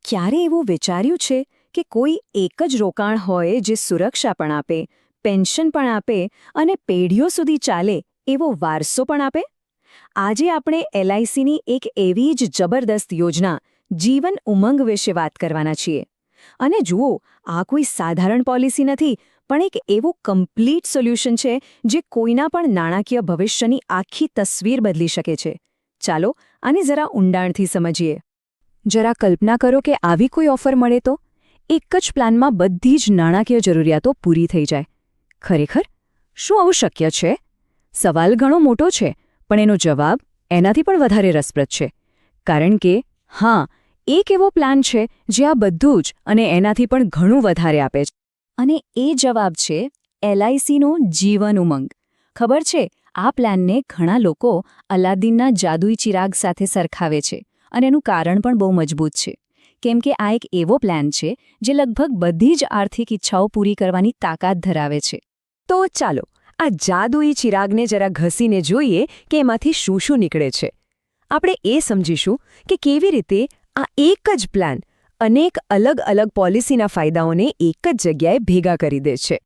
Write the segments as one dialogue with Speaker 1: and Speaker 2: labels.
Speaker 1: ક્યારે એવું વિચાર્યું છે કે કોઈ એક જ રોકાણ હોય જે સુરક્ષા પણ આપે, પેન્શન પણ આપે અને પેઢીઓ સુધી ચાલે એવો વારસો પણ આપે? આજે આપણે એલઆઈસીની એક એવી જ જબરદસ્ત યોજના જીવન ઉમંગ વિશે વાત કરવાના છીએ. અને જુઓ, આ કોઈ સાધારણ પોલિસી નથી, પણ એક એવું કમ્પ્લીટ સોલ્યુશન છે જે કોઈના પણ નાણાકીય ભવિષ્યની આખી તસવીર બદલી શકે છે. ચાલો આને જરા ઊંડાણથી સમજીએ. જરા કલ્પના કરો કે આવી કોઈ ઓફર મળે તો એક જ પ્લાનમાં બધી જ નાણાકીય જરૂરિયાતો પૂરી થઈ જાય. ખરેખર શું આવું શક્ય છે? સવાલ ઘણો મોટો છે, પણ એનો જવાબ એનાથી પણ વધારે રસપ્રદ છે. કારણ કે હા, એક એવો પ્લાન છે જે આ બધું જ અને એનાથી પણ ઘણું વધારે આપે છે. અને એ જવાબ છે એલઆઈસીનો જીવન ઉમંગ. ખબર છે, આ પ્લાનને ઘણા લોકો અલાદીનના જાદુઈ ચિરાગ સાથે સરખાવે છે. અને એનું કારણ પણ બહુ મજબૂત છે. કેમ કે આ એક એવો પ્લાન છે જે લગભગ બધી જ આર્થિક ઈચ્છાઓ પૂરી કરવાની તાકાત ધરાવે છે. તો ચાલો આ જાદુઈ ચિરાગને જરા ઘસીને જોઈએ કે એમાંથી શું શું નીકળે છે. આપણે એ સમજીશું કે કેવી રીતે આ એક જ પ્લાન અનેક અલગ અલગ પોલિસીના ફાયદાઓને એક જ જગ્યાએ ભેગા કરી દે છે.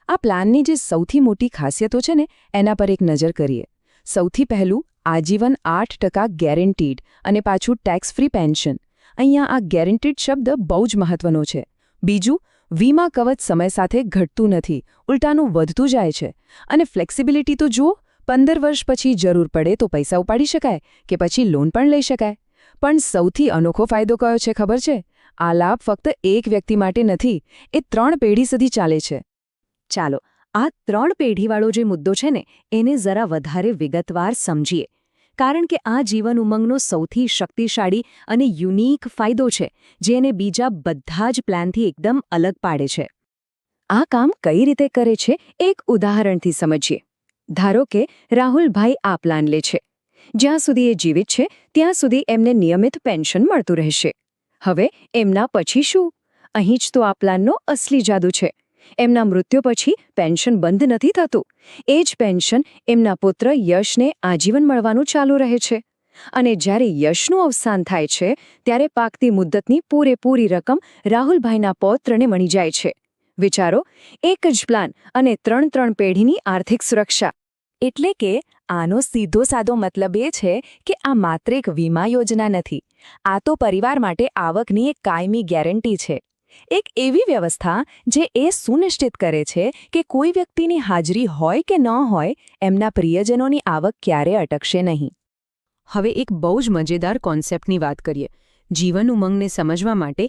Speaker 1: આ પ્લાનની જે સૌથી મોટી ખાસિયતો છે ને, એના પર એક નજર કરીએ. સૌથી પહેલું, આજીવન 8% ગેરંટીડ અને પાછું ટેક્સ ફ્રી પેન્શન. અહીંયા આ ગેરંટીડ શબ્દ બહુ જ મહત્વનો છે. બીજું, વીમા કવચ સમય સાથે ઘટતું નથી, ઉલટાનું વધતું જાય છે. અને ફ્લેક્સિબિલિટી તો જુઓ, 15 વર્ષ પછી જરૂર પડે તો પૈસા ઉપાડી શકાય કે પછી લોન પણ લઈ શકાય. પણ સૌથી અનોખો ફાયદો કયો છે ખબર છે? આ લાભ ફક્ત એક વ્યક્તિ માટે નથી, એ 3 પેઢી સુધી ચાલે છે. ચાલો આ 3 પેઢીવાળો જે મુદ્દો છે ને, એને જરા વધારે વિગતવાર સમજીએ. કારણ કે આ જીવન ઉમંગનો સૌથી શક્તિશાળી અને યુનિક ફાયદો છે, જે એને બીજા બધા જ પ્લાનથી એકદમ અલગ પાડે છે. આ કામ કઈ રીતે કરે છે, એક ઉદાહરણથી સમજીએ. ધારો કે રાહુલભાઈ આ પ્લાન લે છે. જ્યાં સુધી એ જીવિત છે ત્યાં સુધી એમને નિયમિત પેન્શન મળતું રહેશે. હવે એમના પછી શું? અહીં જ તો આ પ્લાનનો અસલી જાદુ છે. એમના મૃત્યુ પછી પેન્શન બંધ નથી થતું. એ જ પેન્શન એમના પુત્ર યશને આજીવન મળવાનું ચાલુ રહે છે. અને જ્યારે યશનું અવસાન થાય છે, ત્યારે પાકતી મુદ્દતની પૂરેપૂરી રકમ રાહુલભાઈના પૌત્રને મળી જાય છે. વિચારો, એક જ પ્લાન અને 3 પેઢીની આર્થિક સુરક્ષા. એટલે કે આનો સીધો સાદો મતલબ એ છે કે આ માત્ર એક વીમા યોજના નથી. આ તો પરિવાર માટે આવકની એક કાયમી ગેરંટી છે. એક એવી વ્યવસ્થા જે એ સુનિશ્ચિત કરે છે કે કોઈ વ્યક્તિની હાજરી હોય કે ન હોય, એમના પ્રિયજનોની આવક ક્યારે અટકશે નહીં. હવે એક બહુ જ મજેદાર કોન્સેપ્ટની વાત કરીએ. જીવન ઉમંગને સમજવા માટે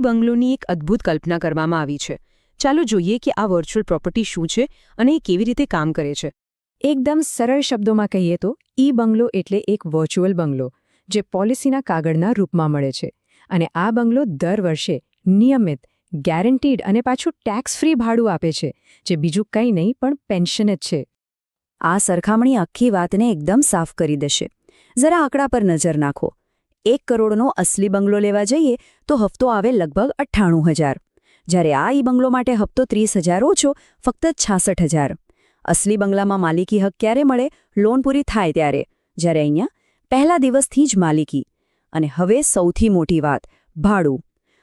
Speaker 1: બંગલોની એક અદ્ભુત કલ્પના કરવામાં આવી છે. ચાલો જોઈએ કે આ વર્ચ્યુઅલ પ્રોપર્ટી શું છે અને એ કેવી રીતે કામ કરે છે. એકદમ સરળ શબ્દોમાં કહીએ તો બંગલો એટલે એક વર્ચ્યુઅલ બંગલો જે પોલિસીના કાગળના રૂપમાં મળે છે. અને આ બંગલો દર વર્ષે નિયમિત, ગેરંટીડ અને પાછું ટેક્સ ફ્રી ભાડું આપે છે, જે બીજું કંઈ નહીં પણ પેન્શન જ છે. આ સરખામણી આખી વાતને એકદમ સાફ કરી દેશે. જરા આંકડા પર નજર નાખો. 1 કરોડનો અસલી બંગલો લેવા જઈએ તો હપ્તો આવે લગભગ 98,000. જ્યારે આ બંગલો માટે હપ્તો 30,000 ઓછો, ફક્ત 66,000. અસલી બંગલામાં માલિકી હક ક્યારે મળે? લોન પૂરી થાય ત્યારે. જ્યારે અહીંયા પહેલા દિવસથી જ માલિકી. અને હવે સૌથી મોટી વાત, ભાડું.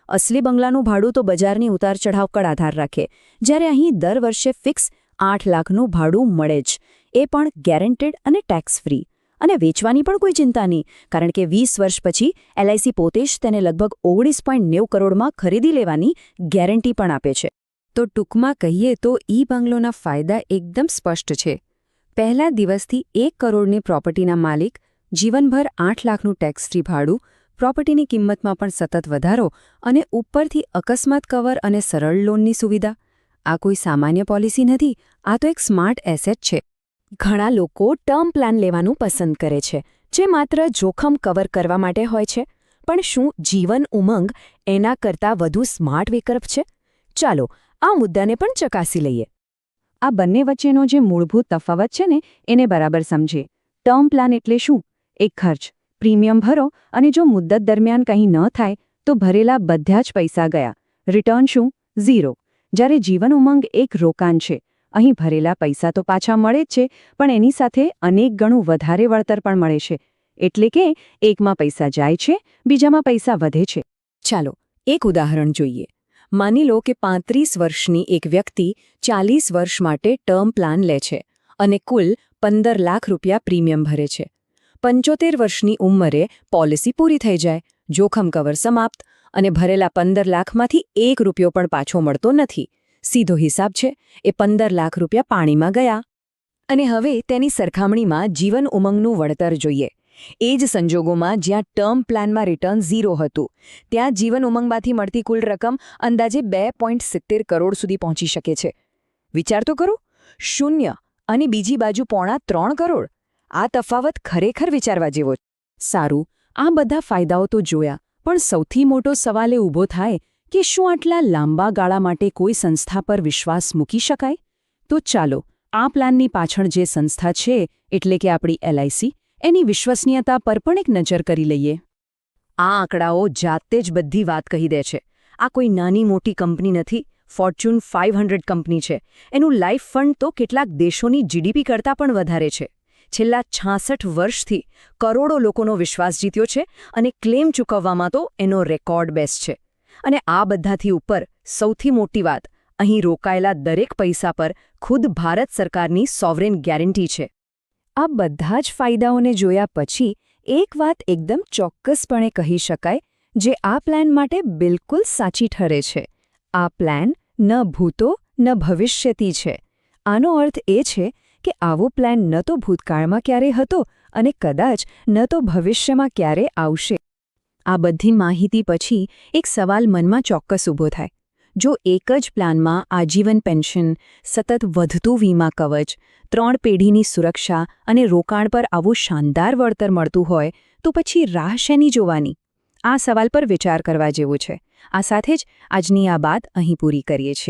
Speaker 1: અસલી બંગલાનું ભાડું તો બજારની ઉતાર-ચઢાવ પર આધાર રાખે, જ્યારે અહીં દર વર્ષે ફિક્સ 8 લાખનું ભાડું મળે જ. એ પણ ગેરંટેડ અને ટેક્સ ફ્રી. અને વેચવાની પણ કોઈ ચિંતા નહીં, કારણ કે 20 વર્ષ પછી એલઆઈસી પોતે જ તેને લગભગ 19.90 કરોડમાં ખરીદી લેવાની ગેરંટી પણ આપે છે. તો ટૂંકમાં કહીએ તો બંગલોના ફાયદા એકદમ સ્પષ્ટ છે. પહેલા દિવસથી 1 કરોડની પ્રોપર્ટીના માલિક, જીવનભર 8 લાખનું ટેક્સ ફ્રી ભાડું, પ્રોપર્ટીની કિંમતમાં પણ સતત વધારો અને ઉપરથી અકસ્માત કવર અને સરળ લોનની સુવિધા. આ કોઈ સામાન્ય પોલિસી નથી, આ તો એક સ્માર્ટ એસેટ છે. ઘણા લોકો ટર્મ પ્લાન લેવાનું પસંદ કરે છે, જે માત્ર જોખમ કવર કરવા માટે હોય છે. પણ શું જીવન ઉમંગ એના કરતાં વધુ સ્માર્ટ વિકલ્પ છે? ચાલો આ મુદ્દાને પણ ચકાસી લઈએ. આ બંને વચ્ચેનો જે મૂળભૂત તફાવત છે ને, એને બરાબર સમજીએ. ટર્મ પ્લાન એટલે શું? એક ખર્ચ, પ્રીમિયમ ભરો અને જો મુદ્દત દરમિયાન કંઈ ન થાય તો ભરેલા બધા જ પૈસા ગયા. રિટર્ન શું? 0. જ્યારે જીવન ઉમંગ એક રોકાણ છે. અહીં ભરેલા પૈસા તો પાછા મળે જ છે, પણ એની સાથે અનેક ગણું વધારે વળતર પણ મળે છે. એટલે કે એકમાં પૈસા જાય છે, બીજામાં પૈસા વધે છે. ચાલો એક ઉદાહરણ જોઈએ. માની લો કે 35 વર્ષની એક વ્યક્તિ 40 વર્ષ માટે ટર્મ પ્લાન લે છે અને કુલ 15 લાખ રૂપિયા પ્રીમિયમ ભરે છે. 75 વર્ષની ઉંમરે પોલિસી પૂરી થઈ જાય, જોખમ કવર સમાપ્ત અને ભરેલા 15 લાખમાંથી 1 રૂપિયો પણ પાછો મળતો નથી. સીધો હિસાબ છે, એ 15 લાખ રૂપિયા પાણીમાં ગયા. અને હવે તેની સરખામણીમાં જીવન ઉમંગનું વળતર જોઈએ. એ જ સંજોગોમાં જ્યાં ટર્મ પ્લાનમાં રિટર્ન 0 હતું, ત્યાં જીવન ઉમંગમાંથી મળતી કુલ રકમ અંદાજે 2.70 કરોડ સુધી પહોંચી શકે છે. વિચાર તો કરો, 0 અને બીજી બાજુ 3.25 કરોડ. આ તફાવત ખરેખર વિચારવા જેવો છે. સારું, આ બધા ફાયદાઓ તો જોયા, પણ સૌથી મોટો સવાલ એ ઊભો થાય કે શું આટલા લાંબા ગાળા માટે કોઈ સંસ્થા પર વિશ્વાસ મૂકી શકાય? તો ચાલો આ પ્લાનની પાછળ જે સંસ્થા છે, એટલે કે આપણી LIC, એની વિશ્વસનીયતા પર પણ એક નજર કરી લઈએ. આ આંકડાઓ જાતે જ બધી વાત કહી દે છે. આ કોઈ નાની મોટી કંપની નથી, ફોર્ચ્યુન 500 કંપની છે. એનું લાઈફ ફંડ તો કેટલાક દેશોની GDP કરતાં પણ વધારે છે. છેલ્લા 66 વર્ષથી કરોડો લોકોનો વિશ્વાસ જીત્યો છે અને ક્લેમ ચૂકવવામાં તો એનો રેકોર્ડ બેસ્ટ છે. અને આ બધાથી ઉપર સૌથી મોટી વાત, અહીં રોકાયેલા દરેક પૈસા પર ખુદ ભારત સરકારની સોવરેન ગેરંટી છે. આ બધા જ ફાયદાઓને જોયા પછી એક વાત એકદમ ચોક્કસપણે કહી શકાય, જે આ પ્લાન માટે બિલકુલ સાચી ઠરે છે. આ પ્લાન ન ભૂતો ન ભવિષ્યથી છે. આનો અર્થ એ છે કે આવો પ્લાન ન તો ભૂતકાળમાં ક્યારે હતો અને કદાચ ન તો ભવિષ્યમાં ક્યારે આવશે. આ બધી માહિતી પછી એક સવાલ મનમાં ચોક્કસ ઊભો થાય. જો એક જ પ્લાનમાં આજીવન પેન્શન, સતત વધતું વીમા કવચ, 3 પેઢીની સુરક્ષા અને રોકાણ પર આવું શાનદાર વળતર મળતું હોય, તો પછી રાહ શેની જોવાની? આ સવાલ પર વિચાર કરવા જેવો છે. આ સાથે જ આજની આ વાત અહીં પૂરી કરીએ છીએ.